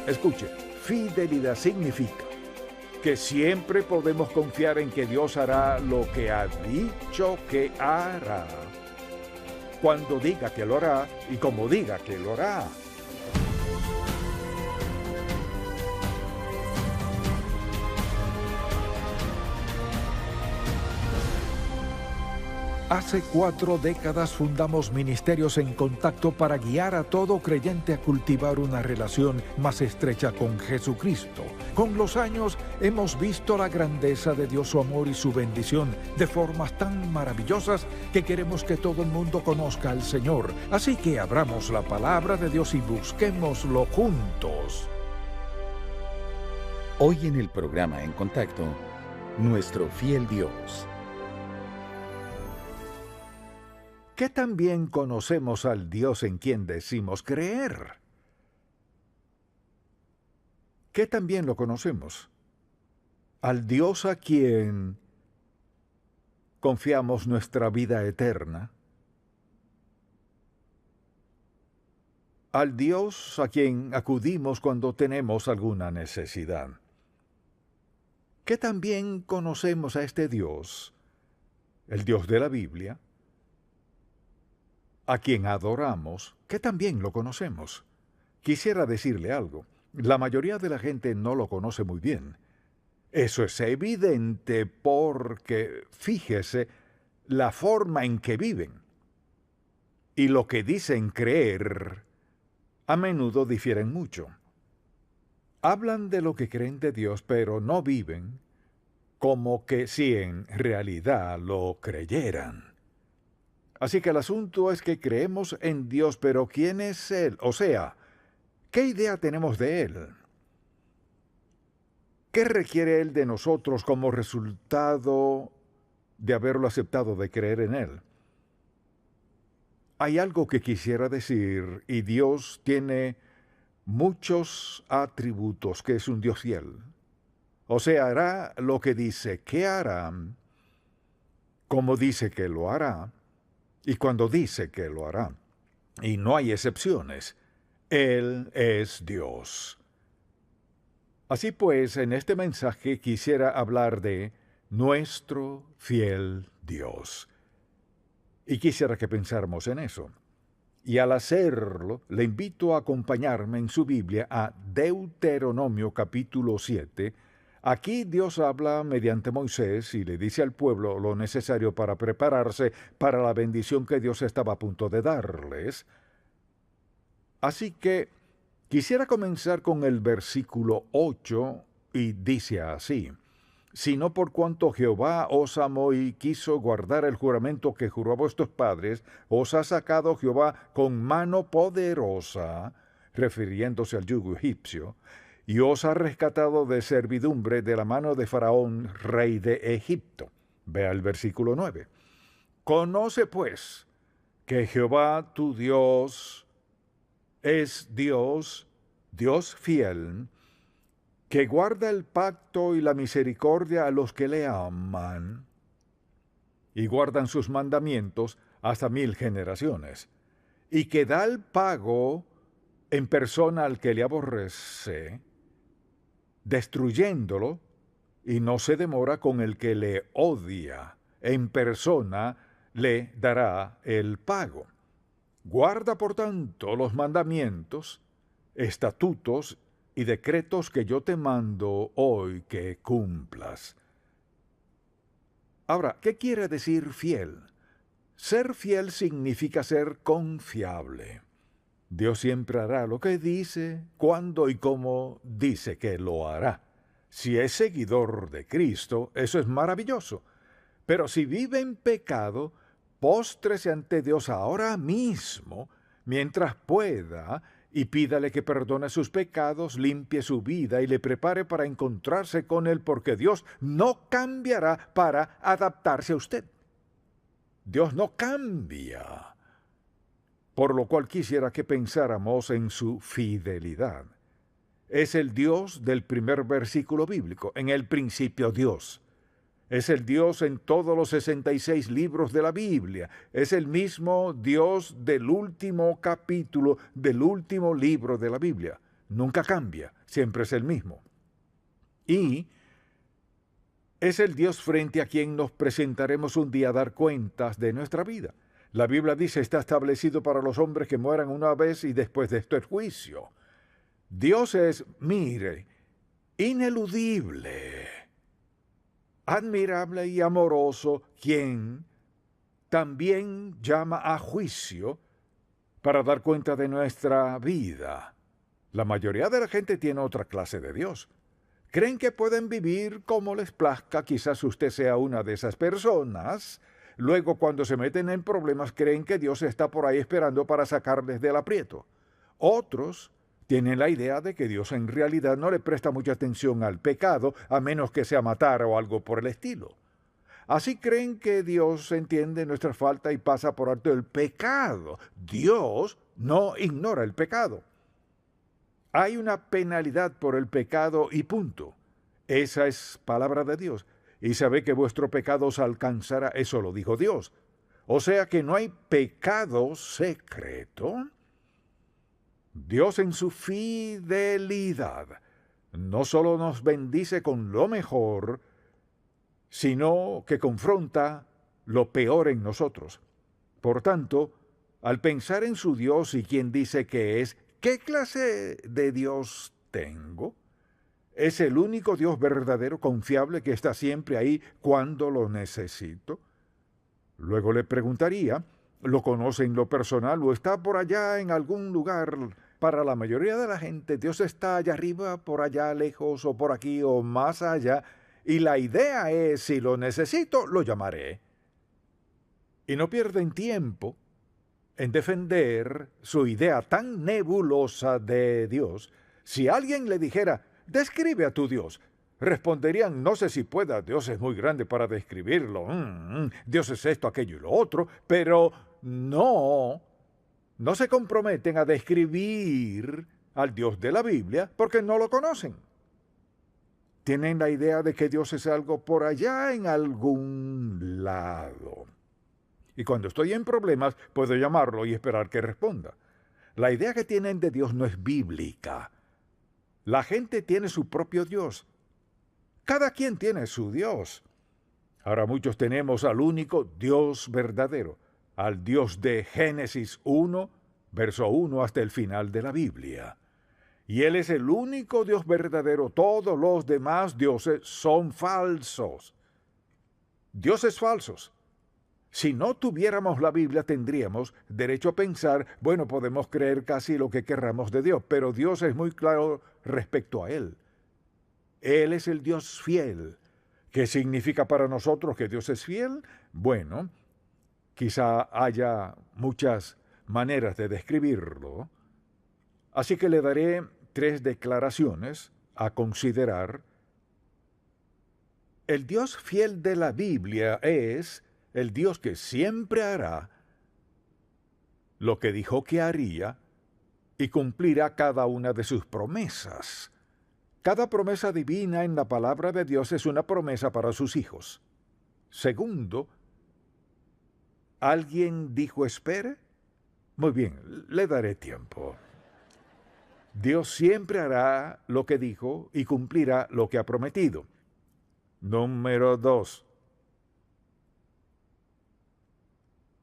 Escuche, fidelidad significa que siempre podemos confiar en que Dios hará lo que ha dicho que hará, cuando diga que lo hará y como diga que lo hará. Hace 4 décadas fundamos Ministerios en Contacto para guiar a todo creyente a cultivar una relación más estrecha con Jesucristo. Con los años hemos visto la grandeza de Dios, su amor y su bendición de formas tan maravillosas que queremos que todo el mundo conozca al Señor. Así que abramos la palabra de Dios y busquémoslo juntos. Hoy en el programa En Contacto, nuestro fiel Dios. ¿Qué tan bien conocemos al Dios en quien decimos creer? ¿Qué tan bien lo conocemos? Al Dios a quien confiamos nuestra vida eterna. Al Dios a quien acudimos cuando tenemos alguna necesidad. ¿Qué tan bien conocemos a este Dios, el Dios de la Biblia, a quien adoramos, que también lo conocemos? Quisiera decirle algo. La mayoría de la gente no lo conoce muy bien. Eso es evidente porque, fíjese, la forma en que viven y lo que dicen creer a menudo difieren mucho. Hablan de lo que creen de Dios, pero no viven como que si en realidad lo creyeran. Así que el asunto es que creemos en Dios, pero ¿quién es Él? O sea, ¿qué idea tenemos de Él? ¿Qué requiere Él de nosotros como resultado de haberlo aceptado, de creer en Él? Hay algo que quisiera decir, y Dios tiene muchos atributos, que es un Dios fiel. O sea, hará lo que dice que hará, como dice que lo hará, y cuando dice que lo hará. Y no hay excepciones. Él es Dios. Así pues, en este mensaje quisiera hablar de nuestro fiel Dios. Y quisiera que pensáramos en eso. Y al hacerlo, le invito a acompañarme en su Biblia a Deuteronomio capítulo 7. Aquí Dios habla mediante Moisés y le dice al pueblo lo necesario para prepararse para la bendición que Dios estaba a punto de darles. Así que quisiera comenzar con el versículo 8 y dice así: sino por cuanto Jehová os amó y quiso guardar el juramento que juró a vuestros padres, os ha sacado Jehová con mano poderosa, refiriéndose al yugo egipcio, y os ha rescatado de servidumbre de la mano de Faraón, rey de Egipto. Vea el versículo 9. Conoce pues que Jehová tu Dios es Dios, Dios fiel, que guarda el pacto y la misericordia a los que le aman y guardan sus mandamientos hasta 1000 generaciones, y que da el pago en persona al que le aborrece, destruyéndolo, y no se demora con el que le odia. En persona le dará el pago. Guarda, por tanto, los mandamientos, estatutos y decretos que yo te mando hoy que cumplas. Ahora, ¿qué quiere decir fiel? Ser fiel significa ser confiable. Dios siempre hará lo que dice, cuándo y cómo dice que lo hará. Si es seguidor de Cristo, eso es maravilloso. Pero si vive en pecado, póstrese ante Dios ahora mismo, mientras pueda, y pídale que perdone sus pecados, limpie su vida y le prepare para encontrarse con Él, porque Dios no cambiará para adaptarse a usted. Dios no cambia. Por lo cual quisiera que pensáramos en su fidelidad. Es el Dios del primer versículo bíblico, en el principio Dios. Es el Dios en todos los 66 libros de la Biblia. Es el mismo Dios del último capítulo del último libro de la Biblia. nunca cambia, siempre es el mismo. Y es el Dios frente a quien nos presentaremos un día a dar cuentas de nuestra vida. La Biblia dice, está establecido para los hombres que mueran una vez y después de esto el juicio. Dios es, mire, ineludible, admirable y amoroso, quien también llama a juicio para dar cuenta de nuestra vida. La mayoría de la gente tiene otra clase de Dios. Creen que pueden vivir como les plazca, quizás usted sea una de esas personas. Luego, cuando se meten en problemas, creen que Dios está por ahí esperando para sacarles del aprieto. Otros tienen la idea de que Dios en realidad no le presta mucha atención al pecado, a menos que sea matar o algo por el estilo. Así creen que Dios entiende nuestra falta y pasa por alto el pecado. Dios no ignora el pecado. Hay una penalidad por el pecado y punto. Esa es palabra de Dios. Y sabe que vuestro pecado os alcanzará, eso lo dijo Dios. O sea que no hay pecado secreto. Dios en su fidelidad no solo nos bendice con lo mejor, sino que confronta lo peor en nosotros. Por tanto, al pensar en su Dios y quien dice que es, ¿qué clase de Dios tengo? Es el único Dios verdadero, confiable, que está siempre ahí cuando lo necesito. Luego le preguntaría, ¿lo conoce en lo personal o está por allá en algún lugar? Para la mayoría de la gente, Dios está allá arriba, por allá lejos, o por aquí, o más allá, y la idea es, si lo necesito, lo llamaré. Y no pierden tiempo en defender su idea tan nebulosa de Dios. Si alguien le dijera, describe a tu Dios, responderían, no sé si pueda, Dios es muy grande para describirlo, Dios es esto, aquello y lo otro, pero no se comprometen a describir al Dios de la Biblia porque no lo conocen. Tienen la idea de que Dios es algo por allá en algún lado. Y cuando estoy en problemas, puedo llamarlo y esperar que responda. La idea que tienen de Dios no es bíblica. La gente tiene su propio Dios. Cada quien tiene su Dios. Ahora muchos tenemos al único Dios verdadero, al Dios de Génesis 1, verso 1 hasta el final de la Biblia. Y Él es el único Dios verdadero. Todos los demás dioses son falsos. Dioses falsos. Si no tuviéramos la Biblia, tendríamos derecho a pensar, bueno, podemos creer casi lo que querramos de Dios, pero Dios es muy claro respecto a Él. Él es el Dios fiel. ¿Qué significa para nosotros que Dios es fiel? Bueno, quizá haya muchas maneras de describirlo. Así que le daré 3 declaraciones a considerar. El Dios fiel de la Biblia es el Dios que siempre hará lo que dijo que haría y cumplirá cada una de sus promesas. Cada promesa divina en la palabra de Dios es una promesa para sus hijos. Segundo, ¿alguien dijo espere? Muy bien, le daré tiempo. Dios siempre hará lo que dijo y cumplirá lo que ha prometido. Número 2.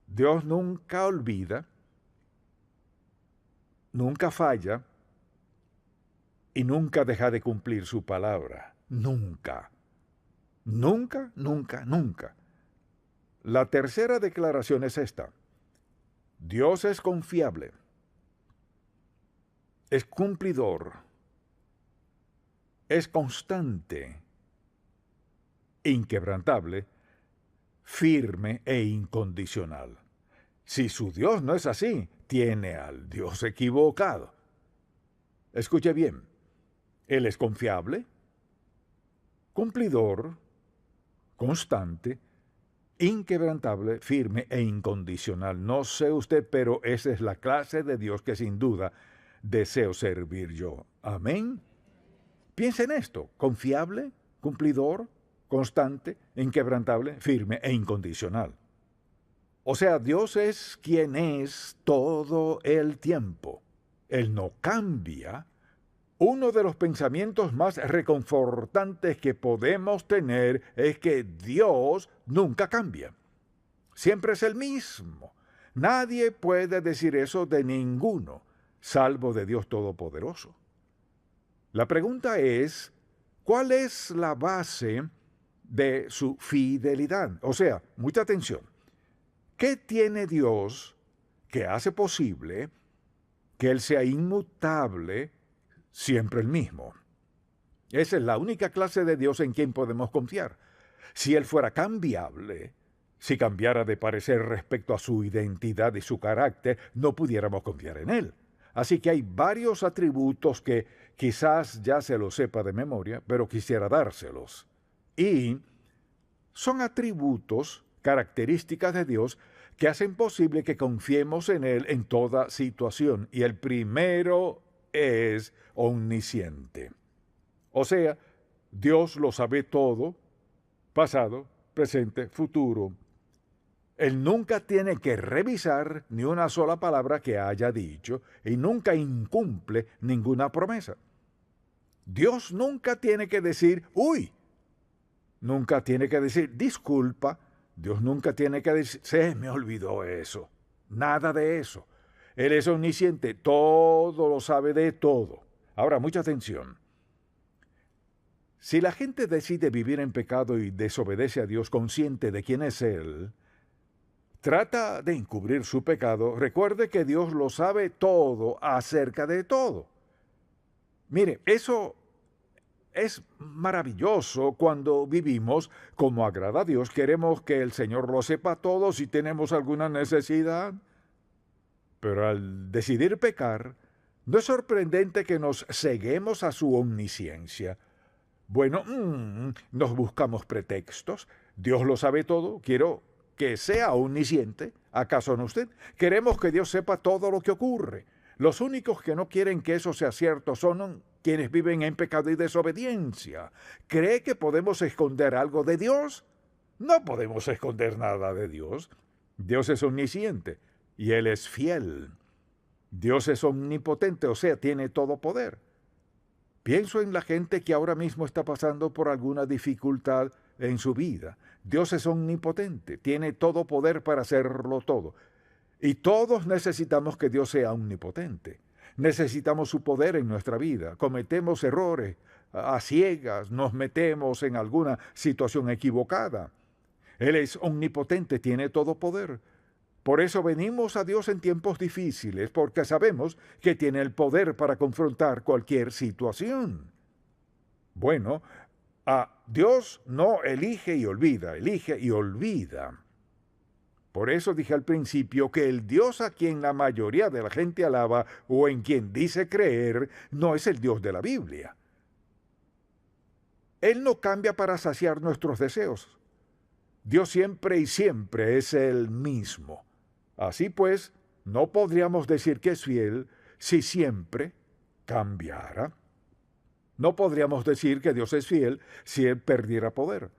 Dios nunca olvida, nunca falla y nunca deja de cumplir su palabra. Nunca. Nunca, nunca, nunca. La tercera declaración es esta. Dios es confiable, es cumplidor, es constante, inquebrantable, firme e incondicional. Si su Dios no es así, tiene al Dios equivocado. Escuche bien, Él es confiable, cumplidor, constante, inquebrantable, firme e incondicional. No sé usted, pero esa es la clase de Dios que sin duda deseo servir yo. Amén. Piensa en esto, confiable, cumplidor, constante, inquebrantable, firme e incondicional. O sea, Dios es quien es todo el tiempo. Él no cambia, Uno de los pensamientos más reconfortantes que podemos tener es que Dios nunca cambia. Siempre es el mismo. Nadie puede decir eso de ninguno, salvo de Dios Todopoderoso. La pregunta es, ¿cuál es la base de su fidelidad? O sea, mucha atención. ¿Qué tiene Dios que hace posible que Él sea inmutable, siempre el mismo? Esa es la única clase de Dios en quien podemos confiar. Si Él fuera cambiable, si cambiara de parecer respecto a su identidad y su carácter, no pudiéramos confiar en Él. Así que hay varios atributos que quizás ya se los sepa de memoria, pero quisiera dárselos. Y son atributos, características de Dios, que hacen posible que confiemos en Él en toda situación. Y el primero es omnisciente. O sea, Dios lo sabe todo, pasado, presente, futuro. Él nunca tiene que revisar ni una sola palabra que haya dicho y nunca incumple ninguna promesa. Dios nunca tiene que decir, uy, nunca tiene que decir, disculpa. Dios nunca tiene que decir, se me olvidó eso. Nada de eso. Él es omnisciente, todo lo sabe de todo. Ahora, mucha atención. Si la gente decide vivir en pecado y desobedece a Dios consciente de quién es Él, trata de encubrir su pecado, recuerde que Dios lo sabe todo acerca de todo. Mire, eso es maravilloso cuando vivimos como agrada a Dios. Queremos que el Señor lo sepa todo si tenemos alguna necesidad. Pero al decidir pecar, no es sorprendente que nos ceguemos a su omnisciencia. Bueno, nos buscamos pretextos. Dios lo sabe todo. Quiero que sea omnisciente. ¿Acaso no usted? Queremos que Dios sepa todo lo que ocurre. Los únicos que no quieren que eso sea cierto son quienes viven en pecado y desobediencia. ¿Cree que podemos esconder algo de Dios? No podemos esconder nada de Dios. Dios es omnisciente y Él es fiel. Dios es omnipotente, o sea, tiene todo poder. Pienso en la gente que ahora mismo está pasando por alguna dificultad en su vida. Dios es omnipotente, tiene todo poder para hacerlo todo. Y todos necesitamos que Dios sea omnipotente. Necesitamos su poder en nuestra vida. Cometemos errores a ciegas, nos metemos en alguna situación equivocada. Él es omnipotente, tiene todo poder. Por eso venimos a Dios en tiempos difíciles, porque sabemos que tiene el poder para confrontar cualquier situación. Bueno, Dios no elige y olvida, elige y olvida. Por eso dije al principio que el Dios a quien la mayoría de la gente alaba o en quien dice creer no es el Dios de la Biblia. Él no cambia para saciar nuestros deseos. Dios siempre y siempre es el mismo. Así pues, no podríamos decir que es fiel si siempre cambiara. No podríamos decir que Dios es fiel si Él perdiera poder.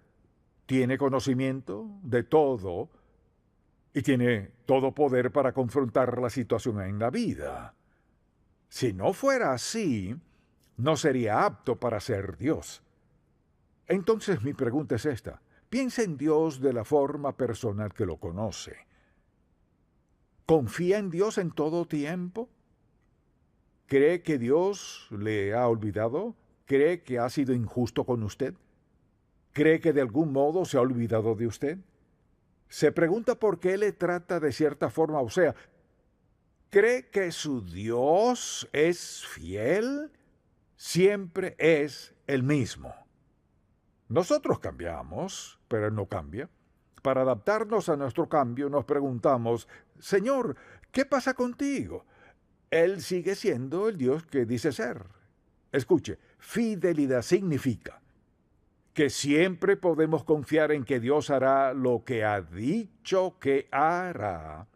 Tiene conocimiento de todo y tiene todo poder para confrontar la situación en la vida. Si no fuera así, no sería apto para ser Dios. Entonces mi pregunta es esta. Piensa en Dios de la forma personal que lo conoce. ¿Confía en Dios en todo tiempo? ¿Cree que Dios le ha olvidado? ¿Cree que ha sido injusto con usted? ¿Cree que de algún modo se ha olvidado de usted? Se pregunta por qué le trata de cierta forma, o sea, ¿cree que su Dios es fiel? Siempre es el mismo. Nosotros cambiamos, pero Él no cambia. Para adaptarnos a nuestro cambio nos preguntamos, Señor, ¿qué pasa contigo? Él sigue siendo el Dios que dice ser. Escuche, fidelidad significa que siempre podemos confiar en que Dios hará lo que ha dicho que hará,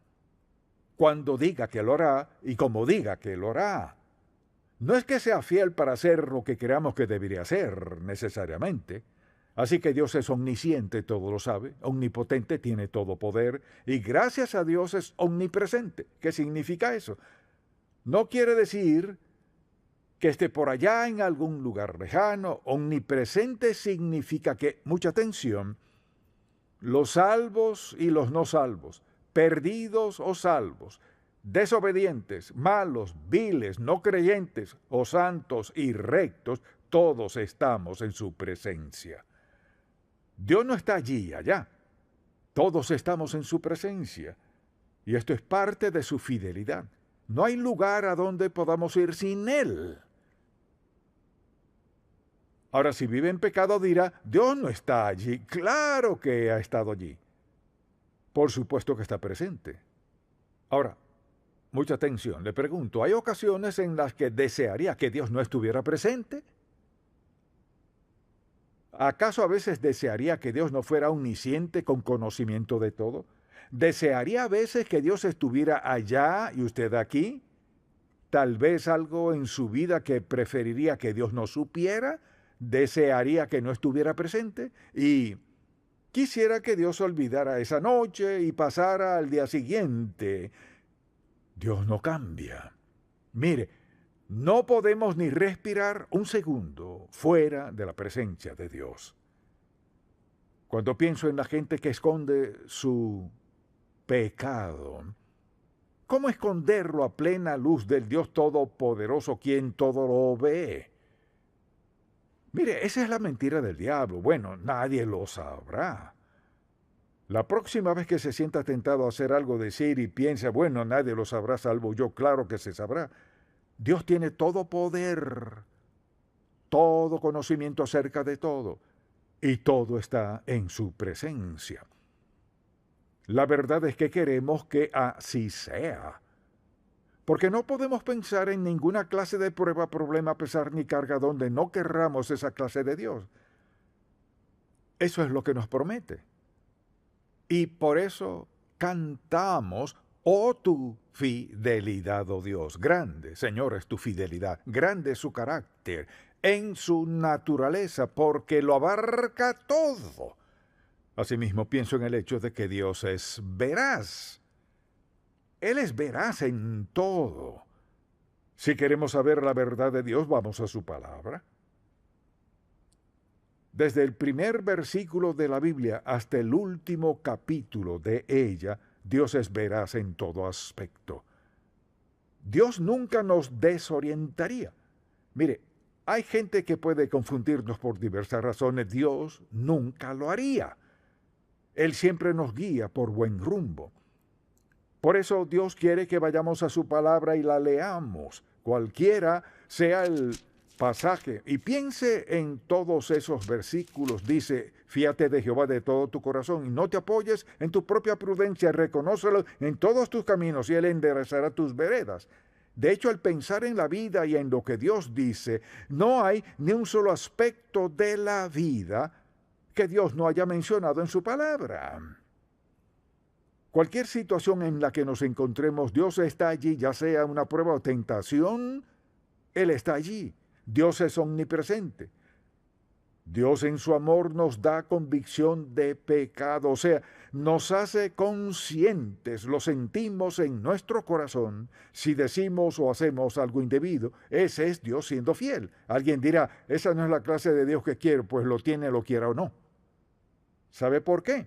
cuando diga que lo hará y como diga que lo hará. No es que sea fiel para hacer lo que creamos que debería hacer, necesariamente. Así que Dios es omnisciente, todo lo sabe, omnipotente, tiene todo poder, y gracias a Dios es omnipresente. ¿Qué significa eso? No quiere decir que esté por allá en algún lugar lejano. Omnipresente significa que, mucha atención, los salvos y los no salvos, perdidos o salvos, desobedientes, malos, viles, no creyentes o santos y rectos, todos estamos en su presencia. Dios no está allí y allá. Todos estamos en su presencia. Y esto es parte de su fidelidad. No hay lugar a donde podamos ir sin Él. Ahora, si vive en pecado, dirá, Dios no está allí. Claro que ha estado allí. Por supuesto que está presente. Ahora, mucha atención, le pregunto, ¿hay ocasiones en las que desearía que Dios no estuviera presente? ¿Acaso a veces desearía que Dios no fuera omnisciente con conocimiento de todo? ¿Desearía a veces que Dios estuviera allá y usted aquí? ¿Tal vez algo en su vida que preferiría que Dios no supiera? ¿Desearía que no estuviera presente? Y quisiera que Dios olvidara esa noche y pasara al día siguiente. Dios no cambia. Mire, no podemos ni respirar un segundo fuera de la presencia de Dios. Cuando pienso en la gente que esconde su pecado, ¿cómo esconderlo a plena luz del Dios Todopoderoso, quien todo lo ve? Mire, esa es la mentira del diablo. Bueno, nadie lo sabrá. La próxima vez que se sienta tentado a hacer algo, decir y piensa, bueno, nadie lo sabrá salvo yo, claro que se sabrá. Dios tiene todo poder, todo conocimiento acerca de todo, y todo está en su presencia. La verdad es que queremos que así sea. Porque no podemos pensar en ninguna clase de prueba, problema, pesar ni carga donde no querramos esa clase de Dios. Eso es lo que nos promete. Y por eso cantamos, oh tu fidelidad, oh Dios. Grande, Señor, es tu fidelidad. Grande es su carácter en su naturaleza, porque lo abarca todo. Asimismo, pienso en el hecho de que Dios es veraz. Él es veraz en todo. Si queremos saber la verdad de Dios, vamos a su palabra. Desde el primer versículo de la Biblia hasta el último capítulo de ella, Dios es veraz en todo aspecto. Dios nunca nos desorientaría. Mire, hay gente que puede confundirnos por diversas razones. Dios nunca lo haría. Él siempre nos guía por buen rumbo. Por eso Dios quiere que vayamos a su palabra y la leamos, cualquiera sea el pasaje. Y piense en todos esos versículos. Dice, fíate de Jehová de todo tu corazón y no te apoyes en tu propia prudencia, reconócelo en todos tus caminos y Él enderezará tus veredas. De hecho, al pensar en la vida y en lo que Dios dice, no hay ni un solo aspecto de la vida que Dios no haya mencionado en su palabra. Cualquier situación en la que nos encontremos, Dios está allí, ya sea una prueba o tentación, Él está allí. Dios es omnipresente. Dios en su amor nos da convicción de pecado, o sea, nos hace conscientes, lo sentimos en nuestro corazón. Si decimos o hacemos algo indebido, ese es Dios siendo fiel. Alguien dirá, esa no es la clase de Dios que quiero, pues lo tiene, lo quiera o no. ¿Sabe por qué?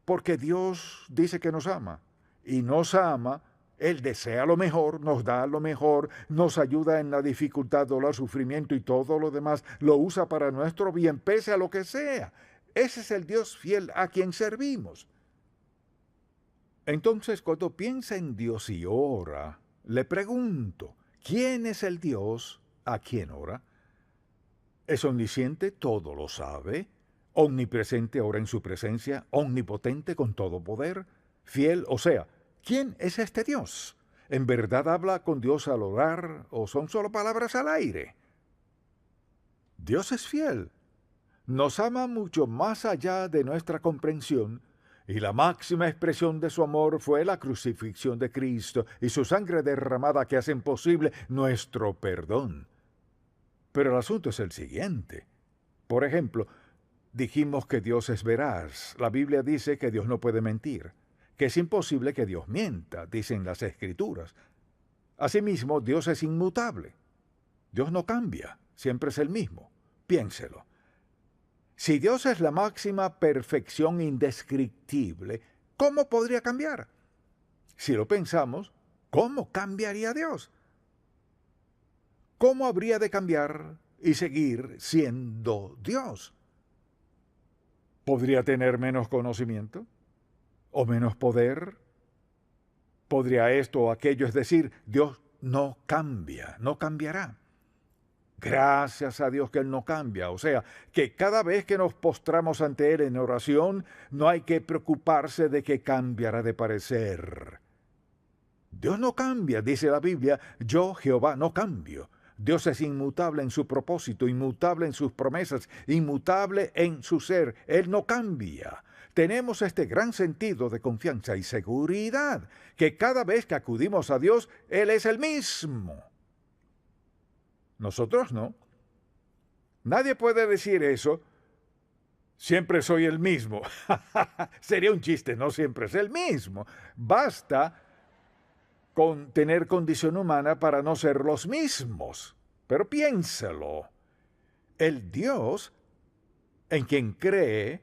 Porque Dios dice que nos ama, y nos ama, Él desea lo mejor, nos da lo mejor, nos ayuda en la dificultad, dolor, sufrimiento y todo lo demás, lo usa para nuestro bien, pese a lo que sea. Ese es el Dios fiel a quien servimos. Entonces, cuando piensa en Dios y ora, le pregunto, ¿quién es el Dios a quien ora? ¿Es omnisciente? ¿Todo lo sabe? Omnipresente, ora en su presencia, omnipotente con todo poder, fiel, o sea, ¿quién es este Dios? ¿En verdad habla con Dios al orar o son solo palabras al aire? Dios es fiel, nos ama mucho más allá de nuestra comprensión y la máxima expresión de su amor fue la crucifixión de Cristo y su sangre derramada que hacen posible nuestro perdón. Pero el asunto es el siguiente. Por ejemplo, dijimos que Dios es veraz. La Biblia dice que Dios no puede mentir, que es imposible que Dios mienta, dicen las Escrituras. Asimismo, Dios es inmutable. Dios no cambia, siempre es el mismo. Piénselo. Si Dios es la máxima perfección indescriptible, ¿cómo podría cambiar? Si lo pensamos, ¿cómo cambiaría Dios? ¿Cómo habría de cambiar y seguir siendo Dios? ¿Podría tener menos conocimiento? ¿O menos poder? ¿Podría esto o aquello? Es decir, Dios no cambia, no cambiará. Gracias a Dios que Él no cambia. O sea, que cada vez que nos postramos ante Él en oración, no hay que preocuparse de que cambiará de parecer. Dios no cambia, dice la Biblia, yo Jehová no cambio. Dios es inmutable en su propósito, inmutable en sus promesas, inmutable en su ser. Él no cambia. Tenemos este gran sentido de confianza y seguridad, que cada vez que acudimos a Dios, Él es el mismo. Nosotros no. Nadie puede decir eso. Siempre soy el mismo. Sería un chiste, no siempre es el mismo. Basta con tener condición humana para no ser los mismos. Pero piénsalo. El Dios en quien cree,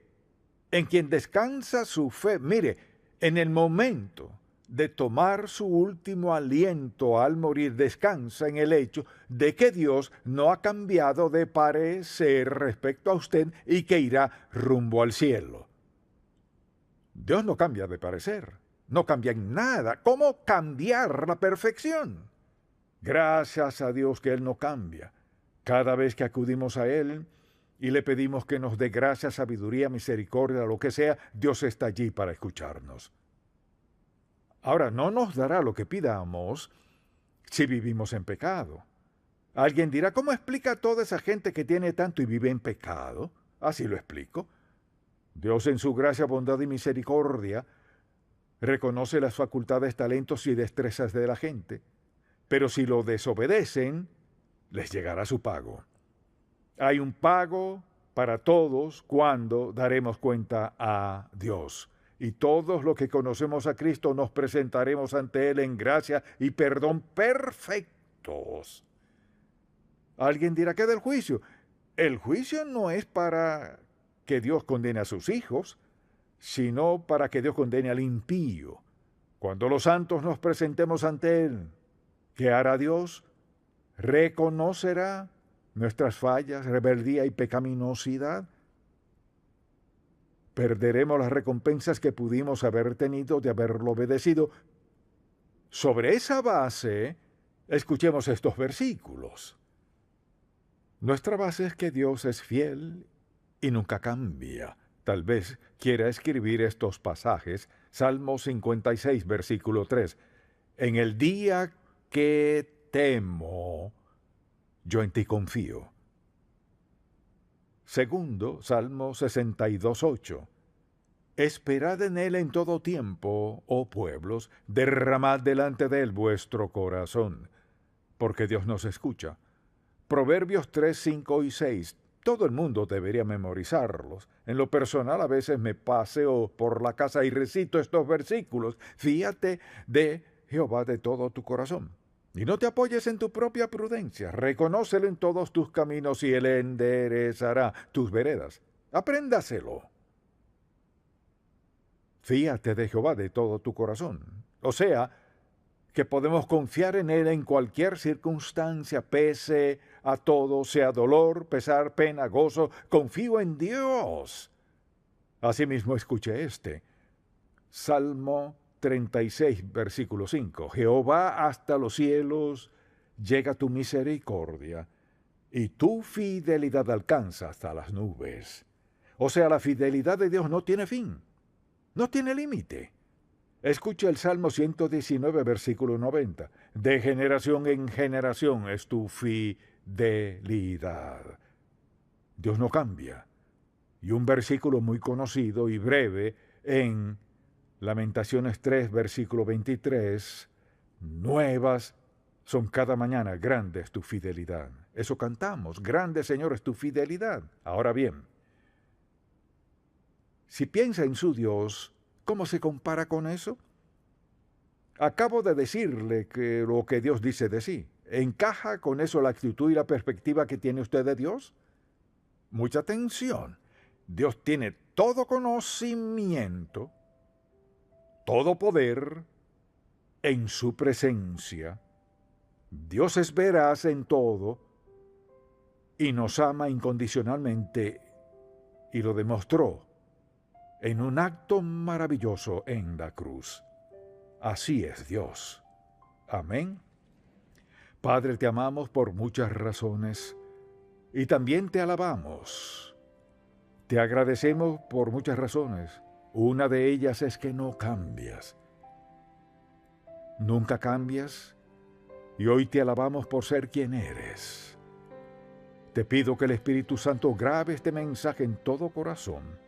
en quien descansa su fe, mire, en el momento de tomar su último aliento al morir, descansa en el hecho de que Dios no ha cambiado de parecer respecto a usted y que irá rumbo al cielo. Dios no cambia de parecer, no cambia en nada. ¿Cómo cambiar la perfección? Gracias a Dios que Él no cambia. Cada vez que acudimos a Él y le pedimos que nos dé gracia, sabiduría, misericordia, lo que sea, Dios está allí para escucharnos. Ahora, no nos dará lo que pidamos si vivimos en pecado. Alguien dirá, ¿cómo explica a toda esa gente que tiene tanto y vive en pecado? Así lo explico. Dios en su gracia, bondad y misericordia reconoce las facultades, talentos y destrezas de la gente, pero si lo desobedecen, les llegará su pago. Hay un pago para todos cuando daremos cuenta a Dios. Y todos los que conocemos a Cristo nos presentaremos ante Él en gracia y perdón perfectos. Alguien dirá, ¿qué del juicio? El juicio no es para que Dios condene a sus hijos, sino para que Dios condene al impío. Cuando los santos nos presentemos ante Él, ¿qué hará Dios? ¿Reconocerá nuestras fallas, rebeldía y pecaminosidad? Perderemos las recompensas que pudimos haber tenido de haberlo obedecido. Sobre esa base, escuchemos estos versículos. Nuestra base es que Dios es fiel y nunca cambia. Tal vez quiera escribir estos pasajes, Salmo 56, versículo 3. En el día que temo, yo en ti confío. Segundo, Salmo 62, 8. Esperad en Él en todo tiempo, oh pueblos, derramad delante de Él vuestro corazón, porque Dios nos escucha. Proverbios 3, 5 y 6. Todo el mundo debería memorizarlos. En lo personal, a veces me paseo por la casa y recito estos versículos. Fíate de Jehová de todo tu corazón. Y no te apoyes en tu propia prudencia. Reconócelo en todos tus caminos y Él enderezará tus veredas. Apréndaselo. Fíate de Jehová de todo tu corazón. O sea, que podemos confiar en Él en cualquier circunstancia, pese a todo, sea dolor, pesar, pena, gozo. Confío en Dios. Asimismo, escuche este. Salmo 36, versículo 5. Jehová, hasta los cielos llega tu misericordia, y tu fidelidad alcanza hasta las nubes. O sea, la fidelidad de Dios no tiene fin, no tiene límite. Escucha el Salmo 119, versículo 90. De generación en generación es tu fidelidad. Dios no cambia. Y un versículo muy conocido y breve en Lamentaciones 3, versículo 23, nuevas son cada mañana, grande es tu fidelidad. Eso cantamos, grande Señor es tu fidelidad. Ahora bien, si piensa en su Dios, ¿cómo se compara con eso? Acabo de decirle que lo que Dios dice de sí. ¿Encaja con eso la actitud y la perspectiva que tiene usted de Dios? Mucha atención. Dios tiene todo conocimiento, todo poder en su presencia. Dios es veraz en todo y nos ama incondicionalmente y lo demostró en un acto maravilloso en la cruz. Así es Dios. Amén. Padre, te amamos por muchas razones y también te alabamos. Te agradecemos por muchas razones. Una de ellas es que no cambias. Nunca cambias y hoy te alabamos por ser quien eres. Te pido que el Espíritu Santo grabe este mensaje en todo corazón.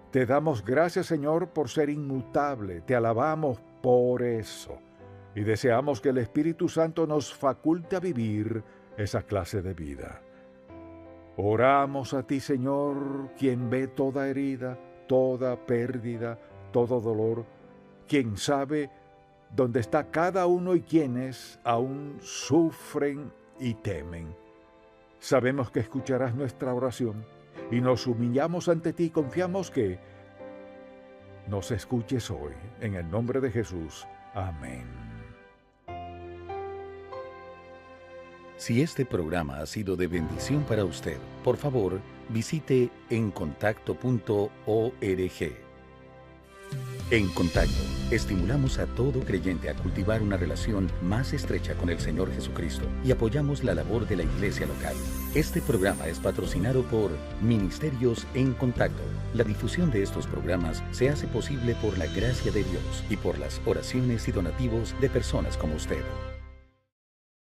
Te damos gracias, Señor, por ser inmutable. Te alabamos por eso. Y deseamos que el Espíritu Santo nos faculte a vivir esa clase de vida. Oramos a ti, Señor, quien ve toda herida, toda pérdida, todo dolor, quien sabe dónde está cada uno y quienes aún sufren y temen. Sabemos que escucharás nuestra oración y nos humillamos ante ti y confiamos que nos escuches hoy. En el nombre de Jesús. Amén. Si este programa ha sido de bendición para usted, por favor, visite encontacto.org. En Contacto, estimulamos a todo creyente a cultivar una relación más estrecha con el Señor Jesucristo y apoyamos la labor de la iglesia local. Este programa es patrocinado por Ministerios en Contacto. La difusión de estos programas se hace posible por la gracia de Dios y por las oraciones y donativos de personas como usted.